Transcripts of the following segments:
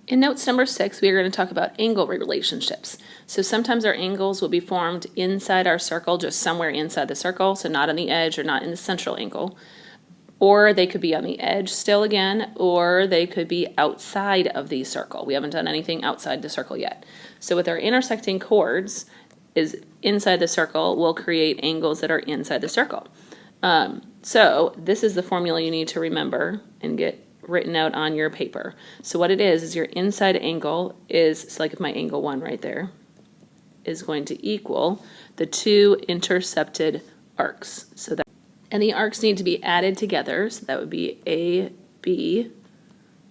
In notes number 6, we are going to talk about angle relationships. So sometimes our angles will be formed inside our circle, just somewhere inside the circle, so not on the edge or not in the central angle. Or they could be on the edge still again, or they could be outside of the circle. We haven't done anything outside the circle yet. So with our intersecting chords is inside the circle, we'll create angles that are inside the circle. So this is the formula you need to remember and get written out on your paper. So what it is your inside angle is, so like if my angle 1 right there, is going to equal the two intercepted arcs. So that, and the arcs need to be added together, so that would be AB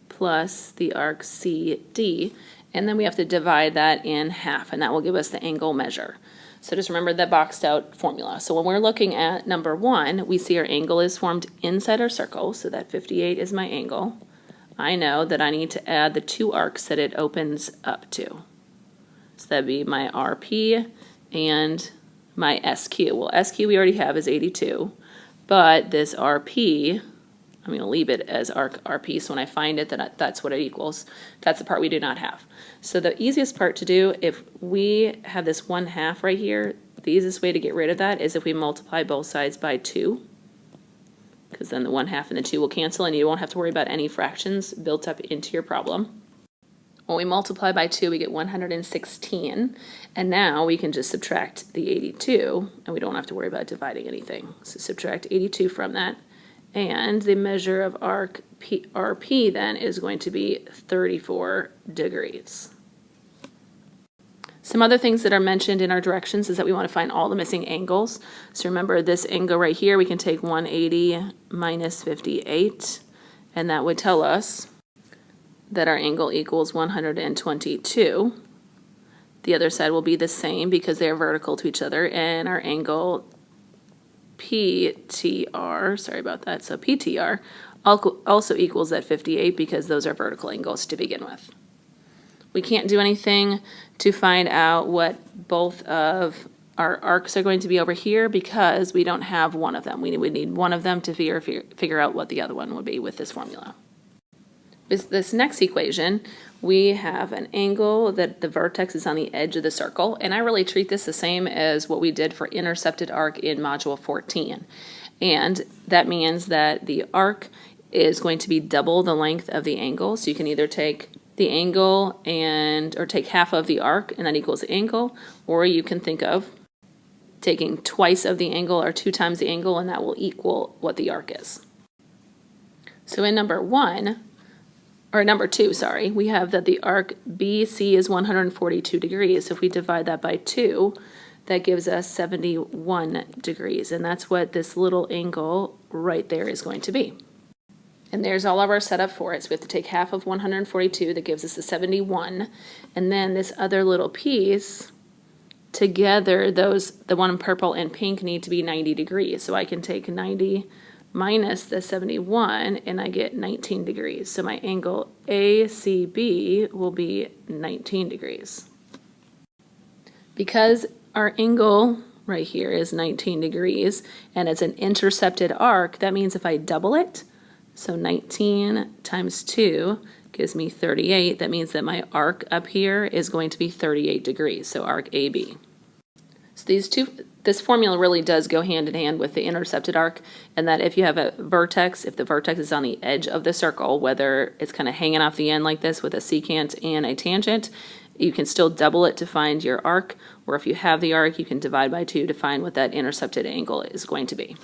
plus the arc CD, and then we have to divide that in half, and that will give us the angle measure. So just remember that boxed out formula. So when we're looking at number 1, we see our angle is formed inside our circle, so that 58 is my angle. I know that I need to add the two arcs that it opens up to. So that'd be my RP and my SQ. Well, SQ we already have is 82, but this RP, I'm going to leave it as arc RP, so when I find it, that's what it equals. That's the part we do not have. So the easiest part to do, if we have this 1/2 right here, the easiest way to get rid of that is if we multiply both sides by 2, because then the 1/2 and the 2 will cancel, and you won't have to worry about any fractions built up into your problem. When we multiply by 2, we get 116, and now we can just subtract the 82, and we don't have to worry about dividing anything. So subtract 82 from that, and the measure of arc RP then is going to be 34 degrees. Some other things that are mentioned in our directions is that we want to find all the missing angles. So remember this angle right here, we can take 180 minus 58, and that would tell us that our angle equals 122. The other side will be the same because they are vertical to each other, and our angle PTR, sorry about that, so PTR also equals that 58 because those are vertical angles to begin with. We can't do anything to find out what both of our arcs are going to be over here because we don't have one of them. We would need one of them to figure out what the other one would be with this formula. This next equation, we have an angle that the vertex is on the edge of the circle, and I really treat this the same as what we did for intercepted arc in Module 14. And that means that the arc is going to be double the length of the angle, so you can either take the angle or take half of the arc, and that equals the angle, or you can think of taking twice of the angle or 2 times the angle, and that will equal what the arc is. So in number 2, sorry, we have that the arc BC is 142 degrees. So if we divide that by 2, that gives us 71 degrees. And that's what this little angle right there is going to be. And there's all of our setup for it. So we have to take half of 142, that gives us a 71. And then this other little piece, together, the one in purple and pink need to be 90 degrees. So I can take 90 minus the 71, and I get 19 degrees. So my angle ACB will be 19 degrees. Because our angle right here is 19 degrees, and it's an intercepted arc, that means if I double it, so 19 times 2 gives me 38, that means that my arc up here is going to be 38 degrees, so arc AB. So this formula really does go hand in hand with the intercepted arc, and that if you have a vertex, if the vertex is on the edge of the circle, whether it's kind of hanging off the end like this with a secant and a tangent, you can still double it to find your arc, or if you have the arc, you can divide by 2 to find what that intercepted angle is going to be.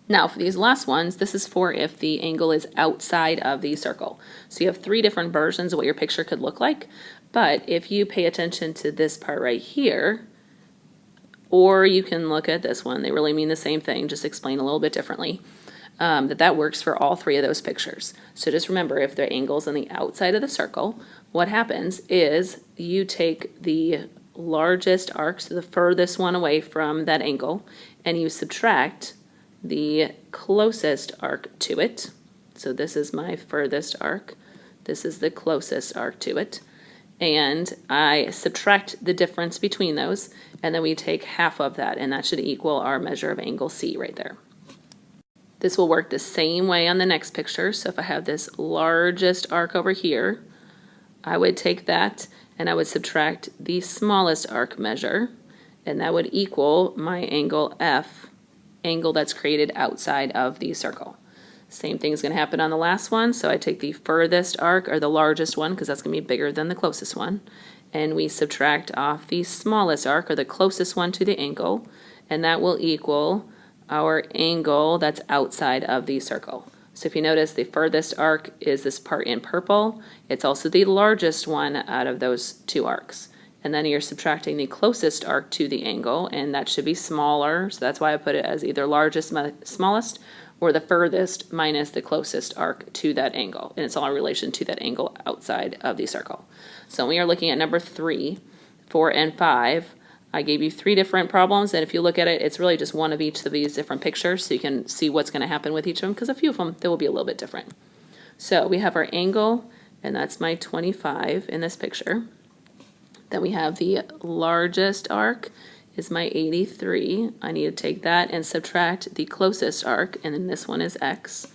Now for these last ones, this is for if the angle is outside of the circle. So you have 3 different versions of what your picture could look like, but if you pay attention to this part right here, or you can look at this one, they really mean the same thing, just explain a little bit differently, that works for all 3 of those pictures. So just remember, if the angle's on the outside of the circle, what happens is you take the largest arc, so the furthest one away from that angle, and you subtract the closest arc to it. So this is my furthest arc. This is the closest arc to it. And I subtract the difference between those, and then we take half of that, and that should equal our measure of angle C right there. This will work the same way on the next picture. So if I have this largest arc over here, I would take that and I would subtract the smallest arc measure, and that would equal my angle F, angle that's created outside of the circle. Same thing is going to happen on the last one. So I take the furthest arc, or the largest one, because that's going to be bigger than the closest one, and we subtract off the smallest arc, or the closest one to the angle, and that will equal our angle that's outside of the circle. So if you notice, the furthest arc is this part in purple. It's also the largest one out of those two arcs. And then you're subtracting the closest arc to the angle, and that should be smaller. So that's why I put it as either largest, smallest, or the furthest minus the closest arc to that angle. And it's all in relation to that angle outside of the circle. So we are looking at number 3, 4, and 5. I gave you 3 different problems, and if you look at it, it's really just one of each of these different pictures, so you can see what's going to happen with each of them, because a few of them, they will be a little bit different. So we have our angle, and that's my 25 in this picture. Then we have the largest arc is my 83. I need to take that and subtract the closest arc, and then this one is x.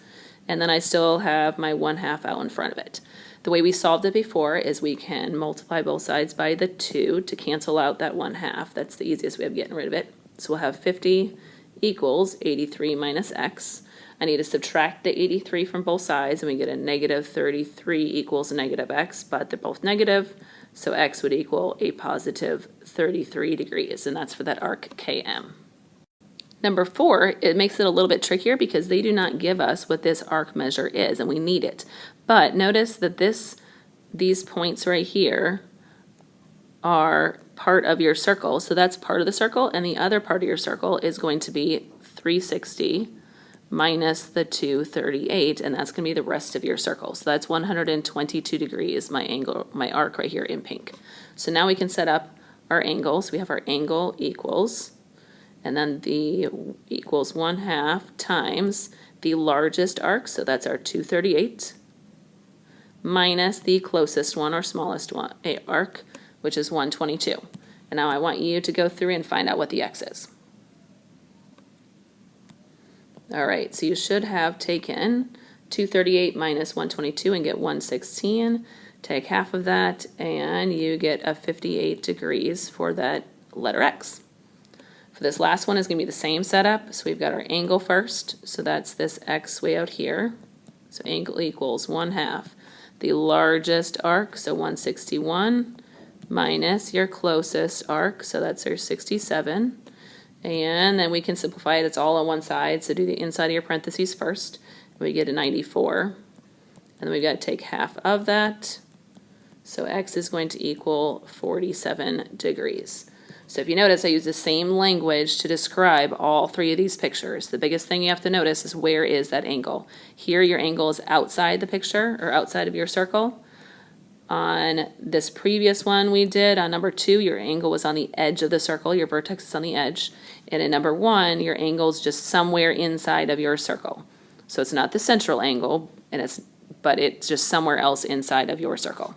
And then I still have my 1/2 out in front of it. The way we solved it before is we can multiply both sides by the 2 to cancel out that 1/2. That's the easiest way of getting rid of it. So we'll have 50 equals 83 minus x. I need to subtract the 83 from both sides, and we get a negative 33 equals negative x, but they're both negative, so x would equal a positive 33 degrees, and that's for that arc KM. Number 4, it makes it a little bit trickier because they do not give us what this arc measure is, and we need it. But notice that these points right here are part of your circle, so that's part of the circle, and the other part of your circle is going to be 360 minus the 238, and that's going to be the rest of your circle. So that's 122 degrees, my angle, my arc right here in pink. So now we can set up our angles. We have our angle equals, and then the equals 1/2 times the largest arc, so that's our 238, minus the closest one or smallest one, arc, which is 122. And now I want you to go through and find out what the x is. All right, so you should have taken 238 minus 122 and get 116. Take half of that, and you get a 58 degrees for that letter x. For this last one is going to be the same setup. So we've got our angle first, so that's this x way out here. So angle equals 1/2 the largest arc, so 161, minus your closest arc, so that's your 67. And then we can simplify it, it's all on one side, so do the inside of your parentheses first. We get a 94, and then we've got to take half of that, so x is going to equal 47 degrees. So if you notice, I use the same language to describe all 3 of these pictures. The biggest thing you have to notice is where is that angle. Here your angle is outside the picture, or outside of your circle. On this previous one we did, on number 2, your angle was on the edge of the circle, your vertex is on the edge. And in number 1, your angle is just somewhere inside of your circle. So it's not the central angle, but it's just somewhere else inside of your circle.